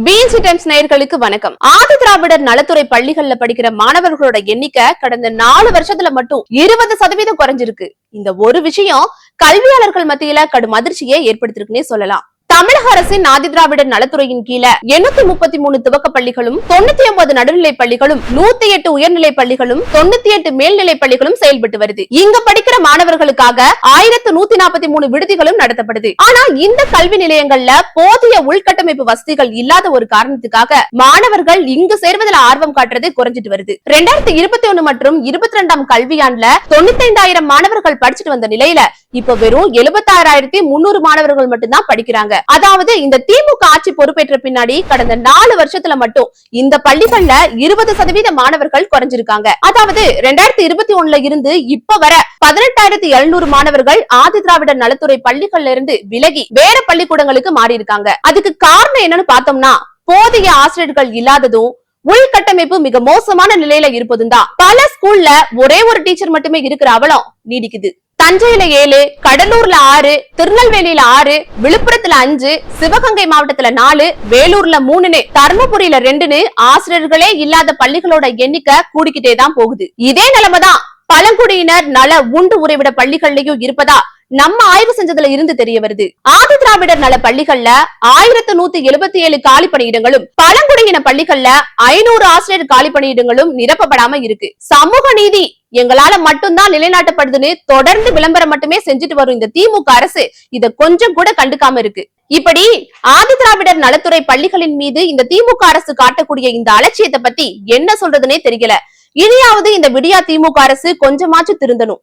BNC times நேயர்களுக்கு வணக்கம். ஆதி திராவிடர் நலத்துறை பள்ளிகள்ல படிக்கிற மாணவர்களோட எண்ணிக்கை கடந்த 4 வருஷத்துல மட்டும் 20% குறைஞ்சிருக்கு. இந்த ஒரு விஷயம் கல்வியாளர்கள் மத்தியில கடும் அதிர்ச்சியை ஏற்படுத்திருக்குன்னே சொல்லலாம். தமிழக அரசின் ஆதி திராவிடர் நலத்துறையின் கீழே 833 துவக்க பள்ளிகளும் 99 நடுநிலை பள்ளிகளும் 108 உயர்நிலை பள்ளிகளும் 98 மேல்நிலை பள்ளிகளும் செயல்பட்டு வருது. இங்க படிக்கிற மாணவர்களுக்காக 1143 விடுதிகளும் நடத்தப்படுது. ஆனா இந்த கல்வி நிலையங்கள்ல போதிய உள்கட்டமைப்பு வசதிகள் இல்லாத ஒரு காரணத்துக்காக மாணவர்கள் இங்கு சேர்வதில் ஆர்வம் காட்டுறது குறைஞ்சிட்டு வருது. 2021 மற்றும் 22ஆம் கல்வியாண்டுல 95,000 மாணவர்கள் படிச்சுட்டு வந்த நிலையில இப்ப வெறும் 76,300 மாணவர்கள் மட்டும்தான் படிக்கிறாங்க. அதாவது இந்த திமுக ஆட்சி பொறுப்பேற்ற பின்னாடி கடந்த 4 வருஷத்துல மட்டும் இந்த பள்ளிகள்ல 20% மாணவர்கள் குறைஞ்சிருக்காங்க. அதாவது 2021ல இருந்து இப்ப வர 18,700 மாணவர்கள் ஆதி திராவிடர் நலத்துறை பள்ளிகள்ல இருந்து விலகி வேற பள்ளிக்கூடங்களுக்கு மாறி இருக்காங்க. அதுக்கு காரணம் என்னன்னு பார்த்தோம்னா போதிய ஆசிரியர்கள் இல்லாததும் உள்கட்டமைப்பு மிக மோசமான நிலையில இருப்பதும் தான். பல ஸ்கூல்ல ஒரே ஒரு டீச்சர் மட்டுமே இருக்கிற அவலம் நீடிக்குது. தஞ்சையில 7, கடலூர்ல 6, திருநெல்வேலியில 6, விழுப்புரத்துல 5, சிவகங்கை மாவட்டத்துல 4, வேலூர்ல 3, தர்மபுரியில 2 ஆசிரியர்களே இல்லாத பள்ளிகளோட எண்ணிக்கை கூடிக்கிட்டே தான் போகுது. இதே நிலைமைதான் பழங்குடியினர் நல உண்டு உறைவிட பள்ளிகள்லயும் இருப்பதா நம்ம ஆய்வு செஞ்சதுல இருந்து தெரிய வருது. ஆதி திராவிடர் நல பள்ளிகள்ல 1177 காலி பணியிடங்களும் பழங்குடியின பள்ளிகள்ல 500 ஆசிரியர் காலி பணியிடங்களும் நிரப்பப்படாம இருக்கு. சமூக நீதி எங்களால மட்டும்தான் நிலைநாட்டப்படுதுன்னு தொடர்ந்து விளம்பரம் மட்டுமே செஞ்சுட்டு வரும் இந்த திமுக அரசு இத கொஞ்சம் கூட கண்டுக்காம இருக்கு. இப்படி ஆதி திராவிடர் நலத்துறை பள்ளிகளின் மீது இந்த திமுக அரசு காட்டக்கூடிய இந்த அலட்சியத்தை பத்தி என்ன சொல்றதுன்னே தெரியல. இனியாவது இந்த விடியா திமுக அரசு கொஞ்சமாச்சும் திருந்தணும்.